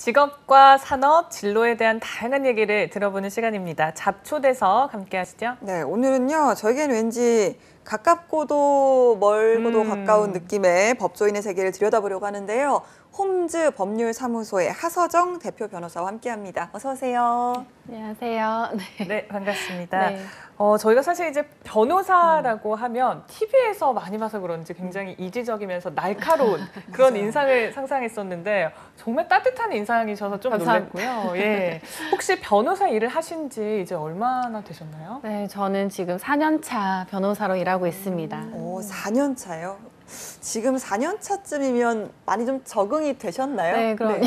직업과 산업, 진로에 대한 다양한 얘기를 들어보는 시간입니다. 잡초대석 함께 하시죠. 네, 오늘은요. 저에게는 왠지 가깝고도 멀고도 가까운 느낌의 법조인의 세계를 들여다보려고 하는데요. 홈즈 법률사무소의 하서정 대표 변호사와 함께합니다. 어서 오세요. 안녕하세요. 네, 반갑습니다. 네. 저희가 사실 이제 변호사라고 하면 TV에서 많이 봐서 그런지 굉장히 이지적이면서 날카로운 그런 인상을 상상했었는데 정말 따뜻한 인상이셔서 좀 놀랐고요. 예. 혹시 변호사 일을 하신 지 이제 얼마나 되셨나요? 네, 저는 지금 4년 차 변호사로 일하고 있습니다. 오, 4년 차요? 지금 4년 차쯤이면 많이 좀 적응이 되셨나요? 네, 그럼요.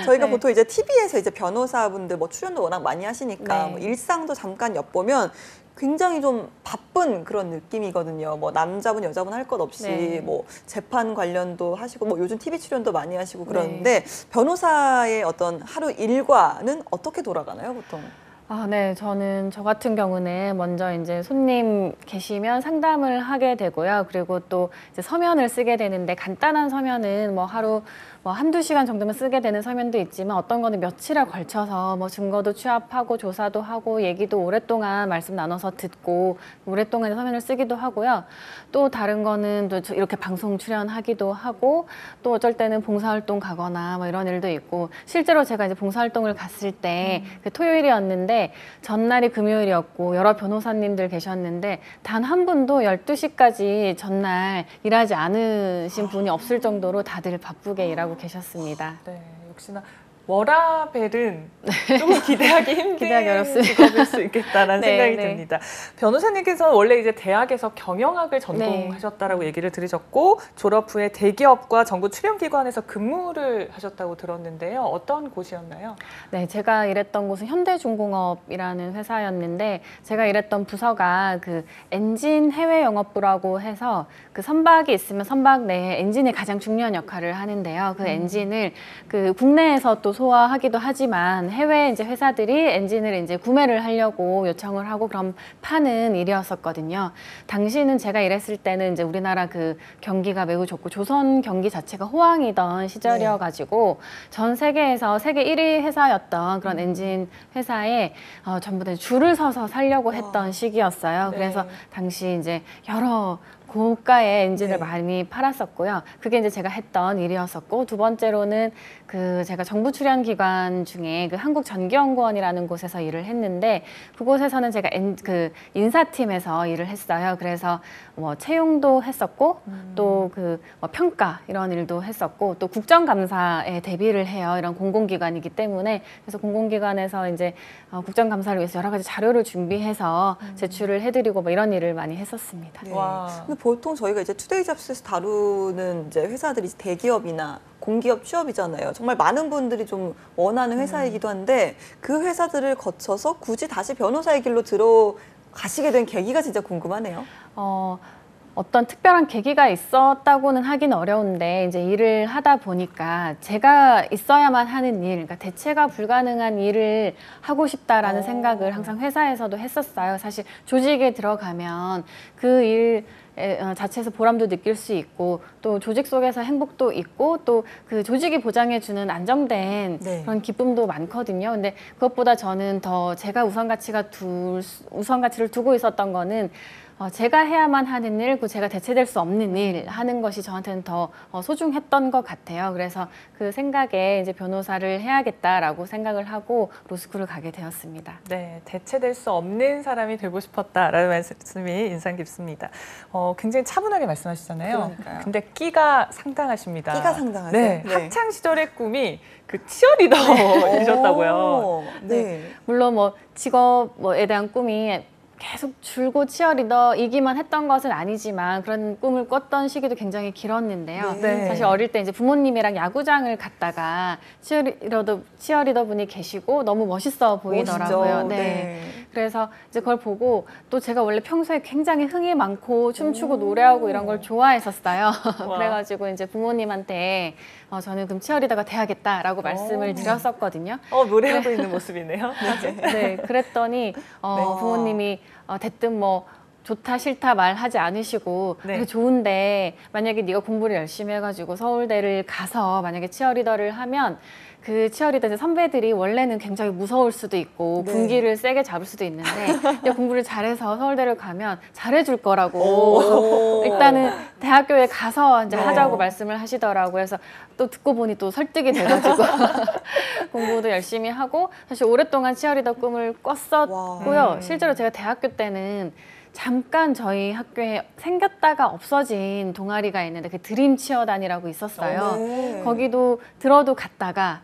저희가 네. 보통 이제 TV에서 이제 변호사분들 뭐 출연도 워낙 많이 하시니까 네. 뭐 일상도 잠깐 엿보면 굉장히 좀 바쁜 그런 느낌이거든요. 뭐 남자분 여자분 할 것 없이 네. 뭐 재판 관련도 하시고 뭐 요즘 TV 출연도 많이 하시고 그러는데 변호사의 어떤 하루 일과는 어떻게 돌아가나요, 보통? 네, 저 같은 경우는 먼저 이제 손님 계시면 상담을 하게 되고요. 그리고 또 이제 서면을 쓰게 되는데 간단한 서면은 뭐 하루 한두 시간 정도면 쓰게 되는 서면도 있지만 어떤 거는 며칠에 걸쳐서 뭐 증거도 취합하고 조사도 하고 얘기도 오랫동안 말씀 나눠서 듣고 오랫동안 서면을 쓰기도 하고요. 또 다른 거는 또 이렇게 방송 출연하기도 하고 또 어쩔 때는 봉사활동 가거나 뭐 이런 일도 있고 실제로 제가 이제 봉사활동을 갔을 때 그 토요일이었는데 전날이 금요일이었고 여러 변호사님들 계셨는데 단 한 분도 12시까지 전날 일하지 않으신 분이 없을 정도로 다들 바쁘게 일하고 계셨습니다. 네, 역시나 워라벨은 조금 기대하기 힘든 기대하기 어렵습니다. 직업일 수 있겠다라는 네, 생각이 네. 듭니다. 변호사님께서는 원래 이제 대학에서 경영학을 전공하셨다라고 얘기를 들으셨고 졸업 후에 대기업과 정부 출연기관에서 근무를 하셨다고 들었는데요. 어떤 곳이었나요? 네, 제가 일했던 곳은 현대중공업이라는 회사였는데 제가 일했던 부서가 그 엔진 해외 영업부라고 해서 그 선박이 있으면 선박 내에 엔진이 가장 중요한 역할을 하는데요. 그 엔진을 그 국내에서 또 소화하기도 하지만 해외 이제 회사들이 엔진을 이제 구매를 하려고 요청을 하고 그럼 파는 일이었었거든요. 당시는 제가 일했을 때는 이제 우리나라 그 경기가 매우 좋고 조선 경기 자체가 호황이던 시절이어가지고 전 세계에서 세계 1위 회사였던 그런 엔진 회사에 전부 다 줄을 서서 살려고 했던 시기였어요. 그래서 당시 이제 여러 고가의 엔진을 많이 팔았었고요. 그게 이제 제가 했던 일이었었고 두 번째로는 그 제가 정부 출연 기관 중에 그 한국전기연구원이라는 곳에서 일을 했는데 그곳에서는 제가 그 인사팀에서 일을 했어요. 그래서 뭐 채용도 했었고 또 그 평가 이런 일도 했었고 또 국정감사에 대비를 해요. 이런 공공기관이기 때문에 그래서 공공기관에서 이제 국정감사를 위해서 여러 가지 자료를 준비해서 제출을 해드리고 뭐 이런 일을 많이 했었습니다. 네. 와. 근데 보통 저희가 이제 투데이 잡스에서 다루는 이제 회사들이 대기업이나 공기업 취업이잖아요. 정말 많은 분들이 좀 원하는 회사이기도 한데 그 회사들을 거쳐서 굳이 다시 변호사의 길로 들어가시게 된 계기가 진짜 궁금하네요. 어떤 특별한 계기가 있었다고는 하기는 어려운데 이제 일을 하다 보니까 제가 있어야만 하는 일, 그러니까 대체가 불가능한 일을 하고 싶다라는 생각을 항상 회사에서도 했었어요. 사실 조직에 들어가면 그 일 자체에서 보람도 느낄 수 있고 또 조직 속에서 행복도 있고 또 그 조직이 보장해주는 안정된 그런 기쁨도 많거든요. 근데 그것보다 저는 더 제가 우선가치를 두고 있었던 거는 제가 해야만 하는 일, 제가 대체될 수 없는 일 하는 것이 저한테는 더 소중했던 것 같아요. 그래서 그 생각에 이제 변호사를 해야겠다라고 생각을 하고 로스쿨을 가게 되었습니다. 네, 대체될 수 없는 사람이 되고 싶었다라는 말씀이 인상 깊습니다. 굉장히 차분하게 말씀하시잖아요. 그러니까요. 근데 끼가 상당하십니다. 끼가 상당하세요? 네, 학창 시절의 꿈이 그 치어리더이셨다고요. 네. 물론 뭐 직업에 대한 꿈이 계속 줄곧 치어리더이기만 했던 것은 아니지만 그런 꿈을 꿨던 시기도 굉장히 길었는데요. 네. 사실 어릴 때 이제 부모님이랑 야구장을 갔다가 치어리더 분이 계시고 너무 멋있어 보이더라고요. 멋있죠. 네. 그래서 이제 그걸 보고 또 제가 원래 평소에 굉장히 흥이 많고 춤추고 노래하고 이런 걸 좋아했었어요. 그래가지고 이제 부모님한테 저는 그럼 치어리더가 돼야겠다라고 말씀을 드렸었거든요. 노래하고 있는 모습이네요. 네, 그랬더니 부모님이 됐든 뭐 좋다 싫다 말하지 않으시고 네. 그래 좋은데 만약에 네가 공부를 열심히 해가지고 서울대를 가서 만약에 치어리더를 하면 그 치어리더 이제 선배들이 원래는 굉장히 무서울 수도 있고 네. 분기를 세게 잡을 수도 있는데 네가 공부를 잘해서 서울대를 가면 잘해줄 거라고 오. 일단은 대학교에 가서 이제 네. 하자고 말씀을 하시더라고요. 그래서 또 듣고 보니 또 설득이 돼가지고 공부도 열심히 하고 사실 오랫동안 치어리더 꿈을 꿨었고요. 와. 실제로 제가 대학교 때는 잠깐 저희 학교에 생겼다가 없어진 동아리가 있는데 그 드림 치어단이라고 있었어요. 네. 거기도 들어도 갔다가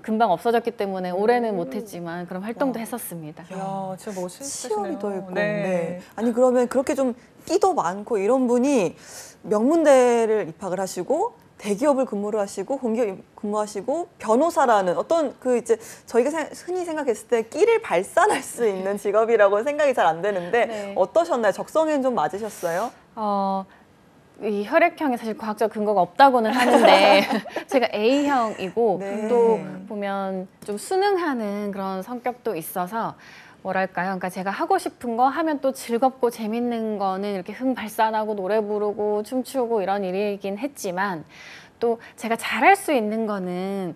금방 없어졌기 때문에 올해는 못했지만 그런 활동도 했었습니다. 야, 진짜 멋있으시네요. 치어리더일 거. 네. 네. 아니 그러면 그렇게 좀 끼도 많고 이런 분이 명문대를 입학을 하시고 대기업을 근무를 하시고 공기업 근무하시고 변호사라는 어떤 그 이제 저희가 흔히 생각했을 때 끼를 발산할 수 있는 직업이라고 생각이 잘 안 되는데 네. 어떠셨나요? 적성에는 좀 맞으셨어요? 이 혈액형이 사실 과학적 근거가 없다고는 하는데 제가 A형이고 네. 또 보면 좀 순응하는 그런 성격도 있어서 뭐랄까요? 그러니까 제가 하고 싶은 거 하면 또 즐겁고 재밌는 거는 이렇게 흥 발산하고 노래 부르고 춤추고 이런 일이긴 했지만 또 제가 잘할 수 있는 거는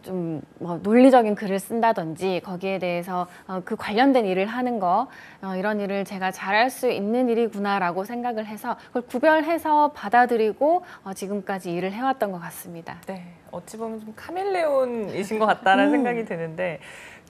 좀 뭐 논리적인 글을 쓴다든지 거기에 대해서 그 관련된 일을 하는 거 이런 일을 제가 잘할 수 있는 일이구나라고 생각을 해서 그걸 구별해서 받아들이고 지금까지 일을 해왔던 것 같습니다. 네, 어찌 보면 좀 카멜레온이신 것 같다는 생각이 드는데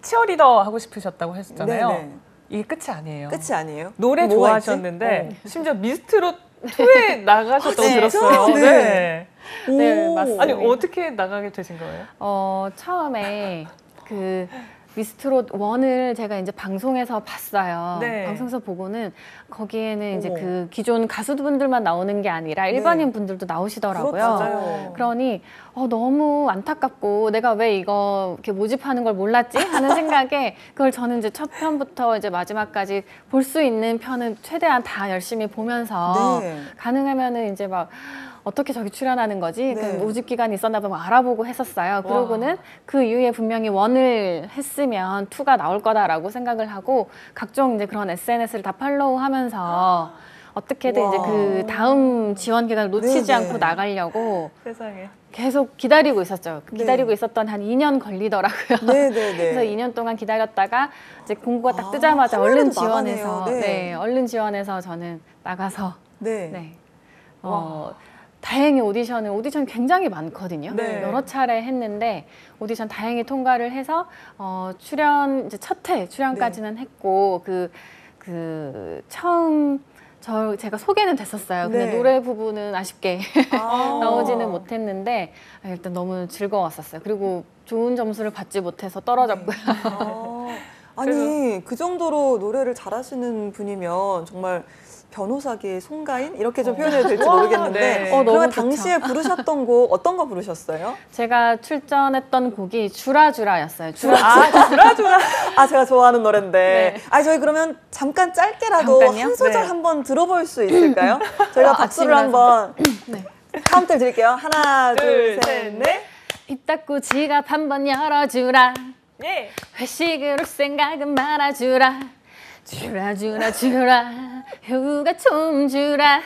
치어리더 하고 싶으셨다고 하셨잖아요. 네네. 이게 끝이 아니에요. 끝이 아니에요? 노래 뭐가 있지? 좋아하셨는데 심지어 미스트롯 2에 나가셨다고 아, 들었어요. 진짜요? 네. 네, 오. 맞습니다. 아니 어떻게 나가게 되신 거예요? 처음에 그 미스트롯 1을 제가 이제 방송에서 봤어요. 네. 방송에서 보고는 거기에는 이제 어머. 그 기존 가수분들만 나오는 게 아니라 일반인 분들도 나오시더라고요. 그렇죠. 그러니 너무 안타깝고 내가 왜 이거 이렇게 모집하는 걸 몰랐지 하는 생각에 그걸 저는 이제 첫 편부터 이제 마지막까지 볼 수 있는 편은 최대한 다 열심히 보면서 네. 가능하면은 이제 막 어떻게 저기 출연하는 거지? 네. 그 모집 기간이 있었나 보면 알아보고 했었어요. 그러고는 그 이후에 분명히 1을 했으면 2가 나올 거다라고 생각을 하고 각종 이제 그런 SNS를 다 팔로우하면서 어떻게든 와. 이제 그 다음 지원 기간을 놓치지 네네. 않고 나가려고 세상에. 계속 기다리고 있었죠. 네. 기다리고 있었던 한 2년 걸리더라고요. 네네네. 그래서 2년 동안 기다렸다가 이제 공고가 딱 아, 뜨자마자 화면에도 얼른 지원해서 나가네요. 네. 얼른 지원해서 저는 나가서 네. 네. 다행히 오디션이 굉장히 많거든요. 네. 여러 차례 했는데 오디션 다행히 통과를 해서 출연 이제 첫 회 출연까지는 했고 그 처음 제가 소개는 됐었어요. 근데 네. 노래 부분은 아쉽게 아. 나오지는 못했는데 일단 너무 즐거웠었어요. 그리고 좋은 점수를 받지 못해서 떨어졌고요. 아니 그 정도로 노래를 잘하시는 분이면 정말 변호사계의 송가인 이렇게 좀 표현해도 될지 모르겠는데 네. 너무 그러면 좋죠. 당시에 부르셨던 곡 어떤 거 부르셨어요? 제가 출전했던 곡이 주라주라였어요. 주라주라. 아 제가 좋아하는 노래인데 네. 저희 그러면 잠깐 짧게라도 잠깐요? 한 소절 네. 한번 들어볼 수 있을까요? 저희가 박수를 아침이라서. 한번 네. 카운트를 드릴게요. 하나 둘, 둘 셋, 셋 넷. 입 닫고 지갑 한번 열어주라. 예. 회식을 올 생각은 말아주라. 주라 휴가 좀 주라.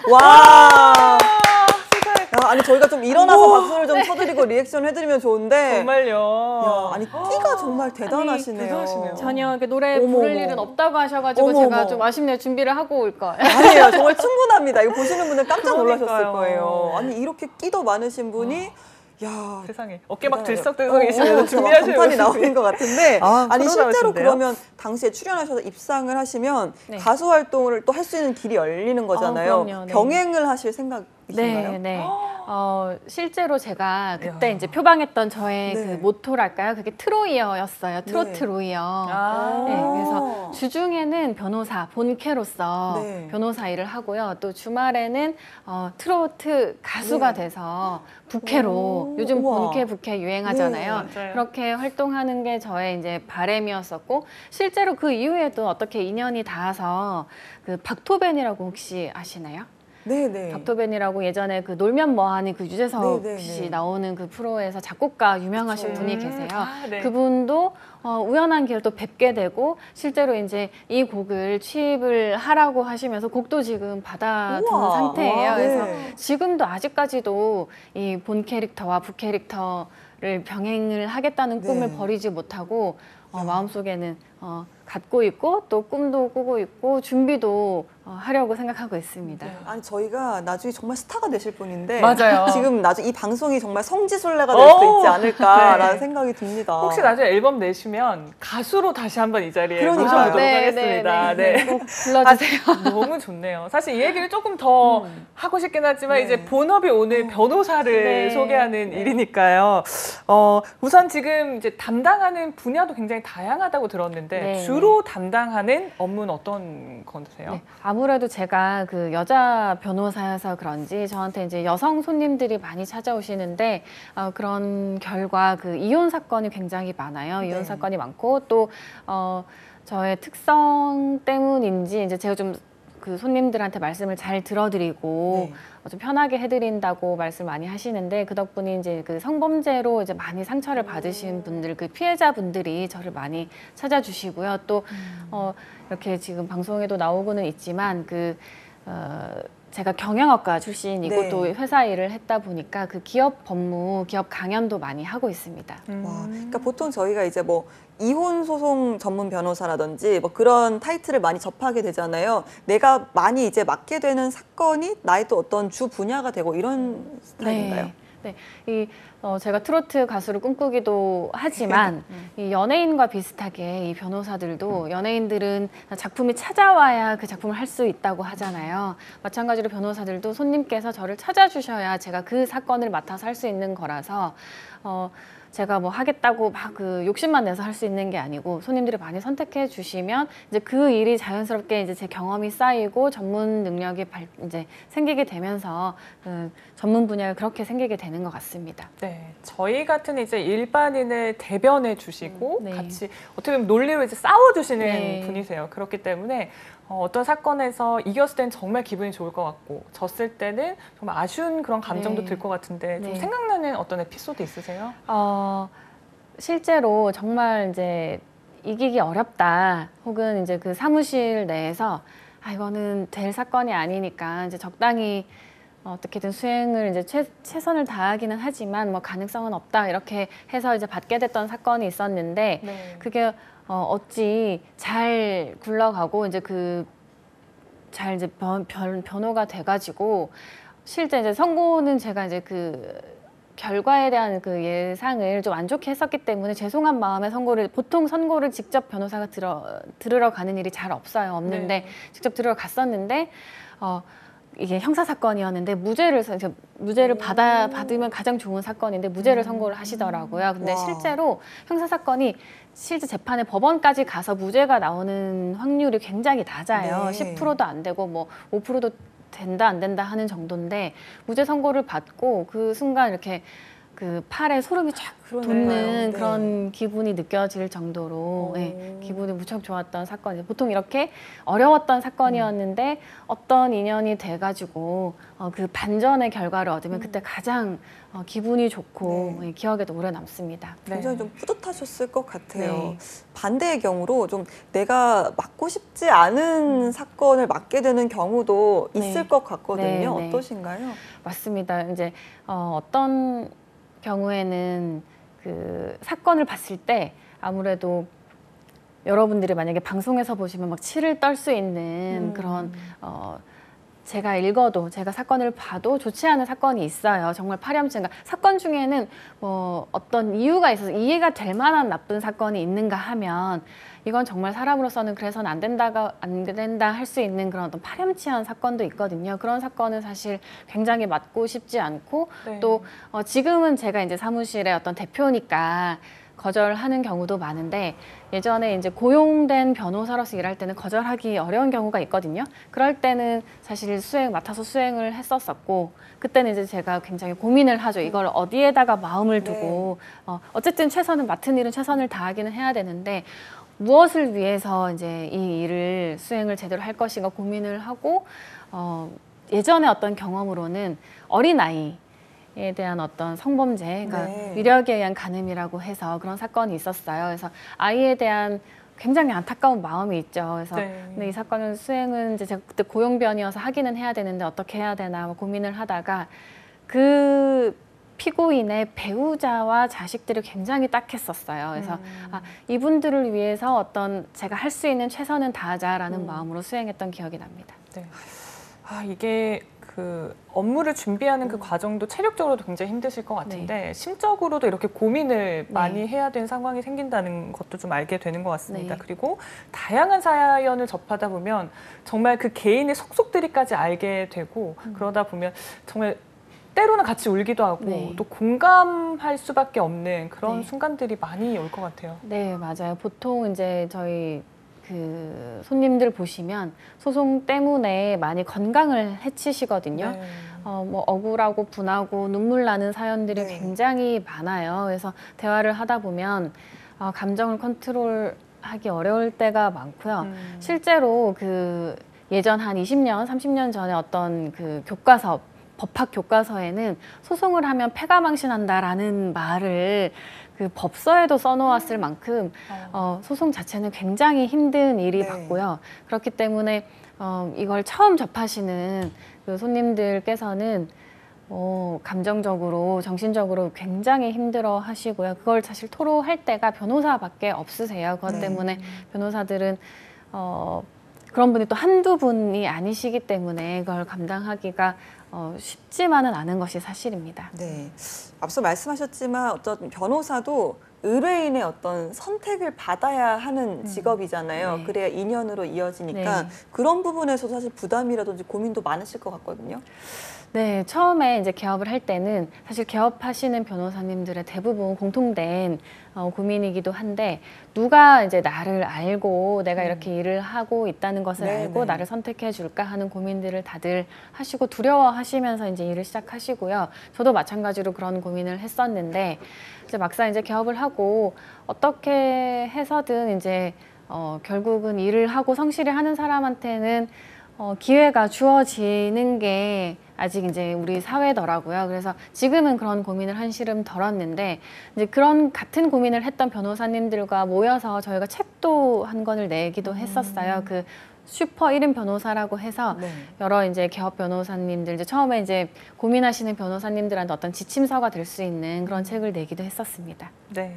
와. 아니 저희가 좀 일어나서 박수를 좀 쳐드리고 리액션 해드리면 좋은데 정말요. 야, 아니 끼가 정말 대단하시네요. 대단하시네요. 전혀 이렇게 노래 어머, 부를 어머. 일은 없다고 하셔가지고 어머, 제가 어머. 좀 아쉽네요. 준비를 하고 올 걸. 아니에요. 정말 충분합니다. 이거 보시는 분들 깜짝 놀라셨을 그러니까요. 거예요. 아니 이렇게 끼도 많으신 분이 야 세상에 어깨 막 대단하네요. 들썩들썩이시면서 준비하시는 감탄이 모습이. 나오는 것 같은데 아니 실제로 프로다우신데요? 그러면 당시에 출연하셔서 입상을 하시면 네. 가수 활동을 또 할 수 있는 길이 열리는 거잖아요. 그럼요. 네. 병행을 하실 생각이신가요? 네, 네. 실제로 제가 그때 야. 이제 표방했던 저의 네. 그 모토랄까요? 그게 트로이어였어요. 트로트 네. 로이어. 아. 네, 그래서 주중에는 변호사, 본캐로서 네. 변호사 일을 하고요. 또 주말에는 트로트 가수가 네. 돼서 부캐로 오, 요즘 우와. 본캐 부캐 유행하잖아요. 네, 맞아요. 그렇게 활동하는 게 저의 이제 바람이었었고 실제로 그 이후에도 어떻게 인연이 닿아서 그 박토벤이라고 혹시 아시나요? 네네. 닥터벤이라고 예전에 그 놀면 뭐하니 그 유재석 네네네. 씨 나오는 그 프로에서 작곡가 유명하신 그쵸. 분이 계세요. 네. 그분도 우연한 기회로 또 뵙게 되고 실제로 이제 이 곡을 취입을 하라고 하시면서 곡도 지금 받아둔 우와. 상태예요. 와, 그래서 네. 지금도 아직까지도 이 본 캐릭터와 부 캐릭터를 병행을 하겠다는 꿈을 네. 버리지 못하고 마음속에는 갖고 있고 또 꿈도 꾸고 있고 준비도 하려고 생각하고 있습니다. 아니 저희가 나중에 정말 스타가 되실 분인데 맞아요. 지금 나중에 이 방송이 정말 성지순례가 될 수도 있지 않을까라는 네. 생각이 듭니다. 혹시 나중에 앨범 내시면 가수로 다시 한번 이 자리에 그러니까요. 모셔보도록 네, 하겠습니다. 네. 꼭 불러주세요. 너무 좋네요. 사실 이 얘기를 조금 더 하고 싶긴 하지만 네. 이제 본업이 오늘 변호사를 네. 소개하는 네. 일이니까요. 우선 지금 이제 담당하는 분야도 굉장히 다양하다고 들었는데 네. 주로 담당하는 업무는 어떤 건데요? 네, 아무래도 제가 그 여자 변호사여서 그런지 저한테 이제 여성 손님들이 많이 찾아오시는데 그런 결과 그 이혼 사건이 굉장히 많아요. 이혼 네. 사건이 많고 또 저의 특성 때문인지 이제 제가 좀 그 손님들한테 말씀을 잘 들어드리고 네. 좀 편하게 해드린다고 말씀 많이 하시는데 그 덕분에 이제 그 성범죄로 이제 많이 상처를 받으신 분들, 그 피해자분들이 저를 많이 찾아주시고요. 또 이렇게 지금 방송에도 나오고는 있지만 제가 경영학과 출신이고 네. 또 회사 일을 했다 보니까 그 기업 법무, 기업 강연도 많이 하고 있습니다. 와, 그러니까 보통 저희가 이제 뭐 이혼 소송 전문 변호사라든지 뭐 그런 타이틀을 많이 접하게 되잖아요. 내가 많이 이제 맡게 되는 사건이 나의 또 어떤 주 분야가 되고 이런 스타일인가요? 네. 제가 트로트 가수를 꿈꾸기도 하지만 이 연예인과 비슷하게 이 변호사들도 연예인들은 작품이 찾아와야 그 작품을 할 수 있다고 하잖아요. 마찬가지로 변호사들도 손님께서 저를 찾아주셔야 제가 그 사건을 맡아서 할 수 있는 거라서 제가 뭐 하겠다고 막 그 욕심만 내서 할 수 있는 게 아니고 손님들이 많이 선택해 주시면 이제 그 일이 자연스럽게 이제 제 경험이 쌓이고 전문 능력이 이제 생기게 되면서 그 전문 분야가 그렇게 생기게 되는 것 같습니다. 네, 저희 같은 이제 일반인을 대변해 주시고 네. 같이 어떻게 보면 논리로 이제 싸워주시는 네. 분이세요. 그렇기 때문에 어떤 사건에서 이겼을 때는 정말 기분이 좋을 것 같고 졌을 때는 정말 아쉬운 그런 감정도 네. 들 것 같은데 좀 네. 생각나는 어떤 에피소드 있으세요? 실제로 정말 이제 이기기 어렵다 혹은 이제 그 사무실 내에서 이거는 될 사건이 아니니까 이제 적당히 어떻게든 수행을 이제 최선을 다하기는 하지만 뭐 가능성은 없다 이렇게 해서 이제 받게 됐던 사건이 있었는데 네. 그게 어찌 잘 굴러가고 이제 잘 이제 변호가 돼가지고 실제 이제 선고는 제가 이제 그 결과에 대한 그 예상을 좀 안 좋게 했었기 때문에 죄송한 마음에 보통 선고를 직접 변호사가 들으러 가는 일이 잘 없는데 네. 직접 들으러 갔었는데 이게 형사 사건이었는데 무죄를 받으면 가장 좋은 사건인데 무죄를 선고를 하시더라고요. 근데 와. 실제로 형사 사건이 실제 재판에 법원까지 가서 무죄가 나오는 확률이 굉장히 낮아요. 네. 10%도 안 되고 뭐 5%도 된다 안 된다 하는 정도인데 무죄 선고를 받고 그 순간 이렇게 그 팔에 소름이 쫙 돋는 네. 그런 기분이 느껴질 정도로 기분이 무척 좋았던 사건이에요. 보통 이렇게 어려웠던 사건이었는데 어떤 인연이 돼가지고 그 반전의 결과를 얻으면 그때 가장 기분이 좋고 기억에도 오래 남습니다. 굉장히 좀 뿌듯하셨을 것 같아요. 네. 반대의 경우로 좀 내가 맡고 싶지 않은 사건을 맡게 되는 경우도 네. 있을 것 같거든요. 네, 네. 어떠신가요? 맞습니다. 이제 어떤 경우에는 그 사건을 봤을 때 아무래도 여러분들이 만약에 방송에서 보시면 막 치를 떨 수 있는 그런 제가 읽어도 제가 사건을 봐도 좋지 않은 사건이 있어요. 정말 파렴치한 사건 중에는 뭐 어떤 이유가 있어서 이해가 될 만한 나쁜 사건이 있는가 하면 이건 정말 사람으로서는 그래서는 안 된다 할 수 있는 그런 어떤 파렴치한 사건도 있거든요. 그런 사건은 사실 굉장히 맡고 싶지 않고 네. 또 지금은 제가 이제 사무실의 어떤 대표니까 거절하는 경우도 많은데 예전에 이제 고용된 변호사로서 일할 때는 거절하기 어려운 경우가 있거든요. 그럴 때는 사실 맡아서 수행을 했었었고 그때는 이제 제가 굉장히 고민을 하죠. 이걸 어디에다가 마음을 두고 어쨌든 맡은 일은 최선을 다하기는 해야 되는데 무엇을 위해서 이제 이 일을 수행을 제대로 할 것인가 고민을 하고 예전에 어떤 경험으로는 어린아이에 대한 어떤 성범죄, 그러니까 네. 위력에 의한 간음이라고 해서 그런 사건이 있었어요. 그래서 아이에 대한 굉장히 안타까운 마음이 있죠. 그래서 네. 근데 이 사건은 수행은 이제 제가 그때 고용변이어서 하기는 해야 되는데 어떻게 해야 되나 뭐 고민을 하다가 그 피고인의 배우자와 자식들이 굉장히 딱했었어요. 그래서 이분들을 위해서 어떤 제가 할 수 있는 최선은 다하자라는 마음으로 수행했던 기억이 납니다. 네. 이게 그 업무를 준비하는 그 과정도 체력적으로도 굉장히 힘드실 것 같은데 심적으로도 이렇게 고민을 많이 해야 되는 상황이 생긴다는 것도 좀 알게 되는 것 같습니다. 네. 그리고 다양한 사연을 접하다 보면 정말 그 개인의 속속들이까지 알게 되고 그러다 보면 정말 때로는 같이 울기도 하고 네. 또 공감할 수밖에 없는 그런 네. 순간들이 많이 올 것 같아요. 네, 맞아요. 보통 이제 저희 그 손님들 보시면 소송 때문에 많이 건강을 해치시거든요. 네. 뭐 억울하고 분하고 눈물 나는 사연들이 네. 굉장히 많아요. 그래서 대화를 하다 보면 감정을 컨트롤하기 어려울 때가 많고요. 실제로 그 예전 한 20년, 30년 전에 어떤 그 교과서 법학 교과서에는 소송을 하면 패가망신한다라는 말을 그 법서에도 써놓았을 만큼 소송 자체는 굉장히 힘든 일이 네. 맞고요. 그렇기 때문에 이걸 처음 접하시는 그 손님들께서는 감정적으로, 정신적으로 굉장히 힘들어 하시고요. 그걸 사실 토로할 때가 변호사밖에 없으세요. 그것 때문에 변호사들은 그런 분이 또 한두 분이 아니시기 때문에 그걸 감당하기가 쉽지만은 않은 것이 사실입니다. 네. 앞서 말씀하셨지만 어떤 변호사도 의뢰인의 어떤 선택을 받아야 하는 직업이잖아요. 네. 그래야 인연으로 이어지니까 네. 그런 부분에서도 사실 부담이라든지 고민도 많으실 것 같거든요. 네, 처음에 이제 개업을 할 때는 사실 개업하시는 변호사님들의 대부분 공통된 고민이기도 한데 누가 이제 나를 알고 내가 이렇게 일을 하고 있다는 것을 네, 알고 네. 나를 선택해 줄까 하는 고민들을 다들 하시고 두려워하시면서 이제 일을 시작하시고요. 저도 마찬가지로 그런 고민을 했었는데 이제 막상 이제 개업을 하고 어떻게 해서든 이제 결국은 일을 하고 성실히 하는 사람한테는 기회가 주어지는 게 아직 이제 우리 사회더라고요. 그래서 지금은 그런 고민을 한시름 덜었는데 이제 그런 같은 고민을 했던 변호사님들과 모여서 저희가 책도 한 권을 내기도 했었어요. 그 슈퍼 1인 변호사라고 해서 네. 여러 이제 개업 변호사님들 이제 처음에 이제 고민하시는 변호사님들한테 어떤 지침서가 될 수 있는 그런 책을 내기도 했었습니다. 네.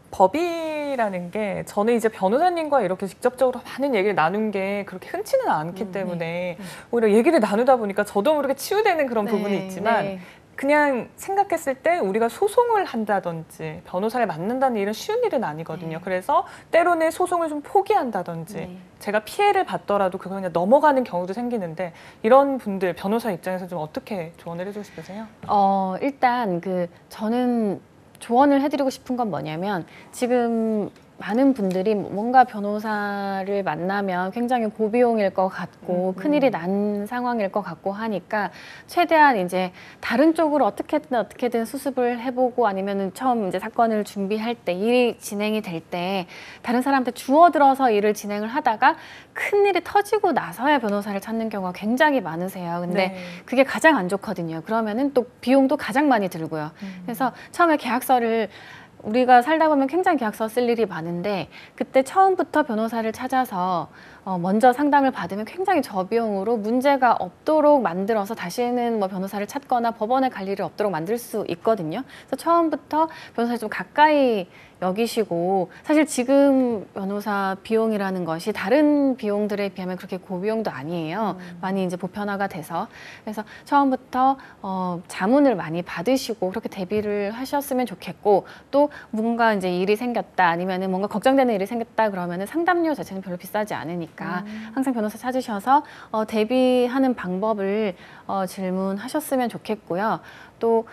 법이라는 게 저는 이제 변호사님과 이렇게 직접적으로 많은 얘기를 나눈 게 그렇게 흔치는 않기 때문에 오히려 얘기를 나누다 보니까 저도 모르게 치유되는 그런 부분이 있지만 그냥 생각했을 때 우리가 소송을 한다든지 변호사를 만난다는 일은 쉬운 일은 아니거든요. 그래서 때로는 소송을 좀 포기한다든지 제가 피해를 받더라도 그걸 그냥 넘어가는 경우도 생기는데 이런 분들 변호사 입장에서 좀 어떻게 조언을 해주고 싶으세요? 일단 저는 조언을 해드리고 싶은 건 뭐냐면 지금 많은 분들이 뭔가 변호사를 만나면 굉장히 고비용일 것 같고 큰일이 난 상황일 것 같고 하니까 최대한 이제 다른 쪽으로 어떻게든 수습을 해보고 아니면은 처음 이제 사건을 준비할 때 일이 진행이 될 때 다른 사람한테 주워들어서 일을 진행을 하다가 큰일이 터지고 나서야 변호사를 찾는 경우가 굉장히 많으세요. 근데 그게 가장 안 좋거든요. 그러면은 또 비용도 가장 많이 들고요. 그래서 처음에 계약서를 우리가 살다 보면 굉장히 계약서 쓸 일이 많은데 그때 처음부터 변호사를 찾아서 먼저 상담을 받으면 굉장히 저비용으로 문제가 없도록 만들어서 다시는 뭐 변호사를 찾거나 법원에 갈 일이 없도록 만들 수 있거든요. 그래서 처음부터 변호사를 좀 가까이 여기시고 사실 지금 변호사 비용이라는 것이 다른 비용들에 비하면 그렇게 고비용도 아니에요. 많이 이제 보편화가 돼서 그래서 처음부터 자문을 많이 받으시고 그렇게 대비를 하셨으면 좋겠고 또 뭔가 이제 일이 생겼다 아니면은 뭔가 걱정되는 일이 생겼다 그러면은 상담료 자체는 별로 비싸지 않으니까 항상 변호사 찾으셔서 대비하는 방법을 질문하셨으면 좋겠고요. 또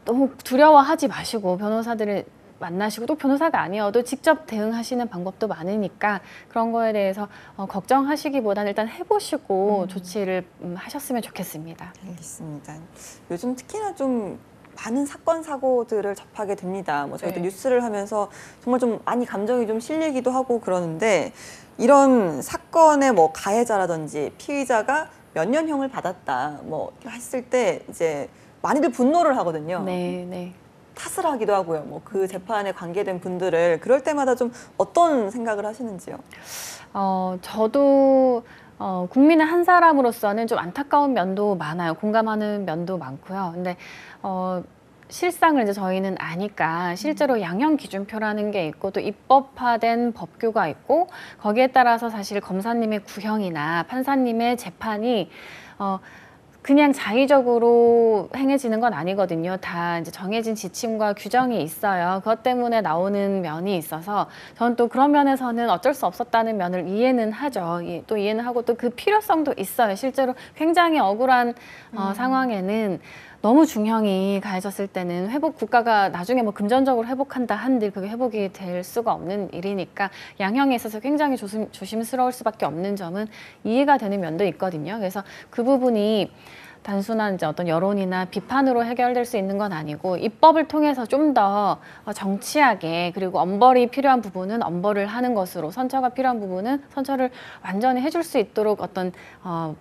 너무 두려워하지 마시고 변호사들을 만나시고 또 변호사가 아니어도 직접 대응하시는 방법도 많으니까 그런 거에 대해서 걱정하시기보다는 일단 해보시고 조치를 하셨으면 좋겠습니다. 알겠습니다. 요즘 특히나 좀 많은 사건 사고들을 접하게 됩니다. 뭐 저희도 네. 뉴스를 하면서 정말 좀 많이 감정이 좀 실리기도 하고 그러는데 이런 사건의 뭐 가해자라든지 피의자가 몇 년형을 받았다 뭐 했을 때 이제 많이들 분노를 하거든요. 네, 네. 탓을 하기도 하고요. 뭐 그 재판에 관계된 분들을 그럴 때마다 좀 어떤 생각을 하시는지요? 저도 국민의 한 사람으로서는 좀 안타까운 면도 많아요. 공감하는 면도 많고요. 근데 실상을 이제 저희는 아니까 실제로 양형 기준표라는 게 있고 또 입법화된 법규가 있고 거기에 따라서 사실 검사님의 구형이나 판사님의 재판이 그냥 자의적으로 행해지는 건 아니거든요. 다 이제 정해진 지침과 규정이 있어요. 그것 때문에 나오는 면이 있어서 저는 또 그런 면에서는 어쩔 수 없었다는 면을 이해는 하죠. 또 이해는 하고 또 그 필요성도 있어요. 실제로 굉장히 억울한 상황에는 너무 중형이 가해졌을 때는 국가가 나중에 뭐 금전적으로 회복한다 한들 그게 회복이 될 수가 없는 일이니까 양형에 있어서 굉장히 조심스러울 수밖에 없는 점은 이해가 되는 면도 있거든요. 그래서 그 부분이 단순한 이제 어떤 여론이나 비판으로 해결될 수 있는 건 아니고 입법을 통해서 좀 더 정치하게 그리고 엄벌이 필요한 부분은 엄벌을 하는 것으로 선처가 필요한 부분은 선처를 완전히 해줄 수 있도록 어떤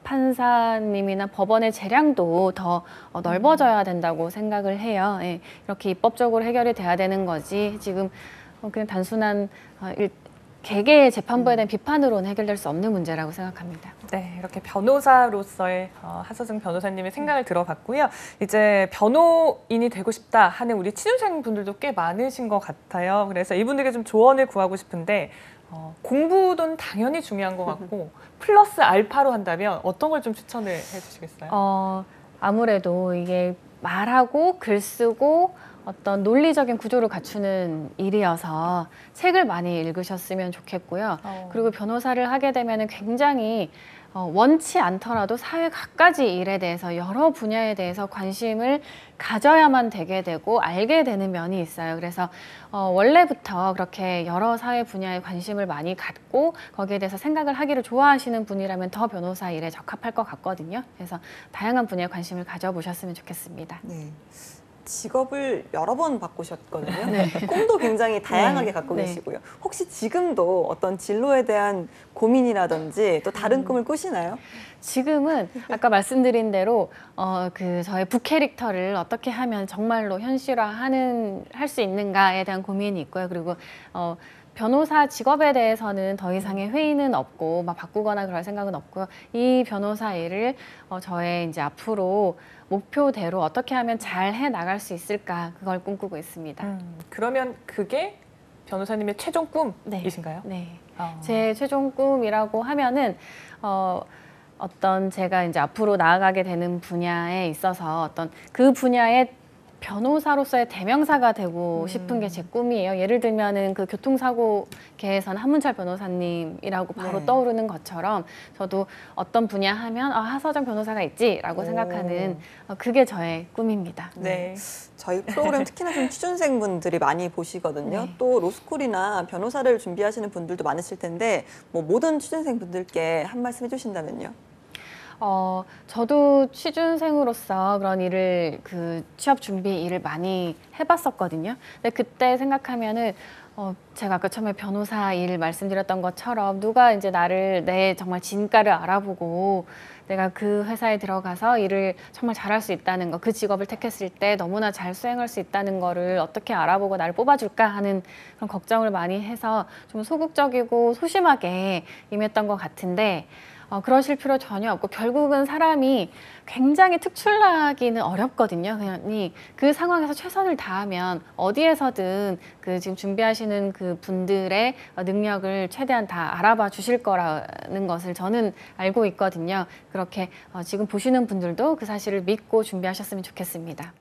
판사님이나 법원의 재량도 더 넓어져야 된다고 생각을 해요. 예, 이렇게 입법적으로 해결이 돼야 되는 거지 지금 그냥 단순한 개개의 재판부에 대한 비판으로는 해결될 수 없는 문제라고 생각합니다. 네, 이렇게 변호사로서의 하서정 변호사님의 생각을 들어봤고요. 이제 변호인이 되고 싶다 하는 우리 취준생 분들도 꽤 많으신 것 같아요. 그래서 이분들에게 좀 조언을 구하고 싶은데 공부도 당연히 중요한 것 같고 플러스 알파로 한다면 어떤 걸 좀 추천을 해주시겠어요? 아무래도 이게 말하고 글 쓰고 어떤 논리적인 구조를 갖추는 일이어서 책을 많이 읽으셨으면 좋겠고요. 그리고 변호사를 하게 되면 굉장히 원치 않더라도 사회 갖가지 일에 대해서 여러 분야에 대해서 관심을 가져야만 되게 되고 알게 되는 면이 있어요. 그래서 원래부터 그렇게 여러 사회 분야에 관심을 많이 갖고 거기에 대해서 생각을 하기를 좋아하시는 분이라면 더 변호사 일에 적합할 것 같거든요. 그래서 다양한 분야에 관심을 가져보셨으면 좋겠습니다. 네. 직업을 여러 번 바꾸셨거든요. 네. 꿈도 굉장히 다양하게 갖고 계시고요. 혹시 지금도 어떤 진로에 대한 고민이라든지 또 다른 꿈을 꾸시나요? 지금은 아까 말씀드린 대로 저의 부캐릭터를 어떻게 하면 정말로 할 수 있는가에 대한 고민이 있고요. 그리고 변호사 직업에 대해서는 더 이상의 회의는 없고 막 바꾸거나 그럴 생각은 없고요. 이 변호사 일을 저의 이제 앞으로 목표대로 어떻게 하면 잘 해 나갈 수 있을까 그걸 꿈꾸고 있습니다. 그러면 그게 변호사님의 최종 꿈이신가요? 네. 제 최종 꿈이라고 하면은 어떤 제가 이제 앞으로 나아가게 되는 분야에 있어서 어떤 그 분야의 변호사로서의 대명사가 되고 싶은 게 제 꿈이에요. 예를 들면은 그 교통사고계에서는 한문철 변호사님이라고 바로 떠오르는 것처럼 저도 어떤 분야 하면 하서정 변호사가 있지라고 생각하는 그게 저의 꿈입니다. 네. 저희 프로그램 특히나 좀 취준생분들이 많이 보시거든요. 네. 또 로스쿨이나 변호사를 준비하시는 분들도 많으실 텐데 뭐 모든 취준생분들께 한 말씀 해주신다면요. 저도 취준생으로서 그런 일을 취업 준비 일을 많이 해봤었거든요. 근데 그때 생각하면은 제가 아까 처음에 변호사 일 말씀드렸던 것처럼 누가 이제 내 정말 진가를 알아보고 내가 그 회사에 들어가서 일을 정말 잘할 수 있다는 거, 그 직업을 택했을 때 너무나 잘 수행할 수 있다는 거를 어떻게 알아보고 나를 뽑아줄까 하는 그런 걱정을 많이 해서 좀 소극적이고 소심하게 임했던 것 같은데 그러실 필요 전혀 없고 결국은 사람이 굉장히 특출나기는 어렵거든요. 그냥 그 상황에서 최선을 다하면 어디에서든 지금 준비하시는 그 분들의 능력을 최대한 다 알아봐 주실 거라는 것을 저는 알고 있거든요. 그렇게 지금 보시는 분들도 그 사실을 믿고 준비하셨으면 좋겠습니다.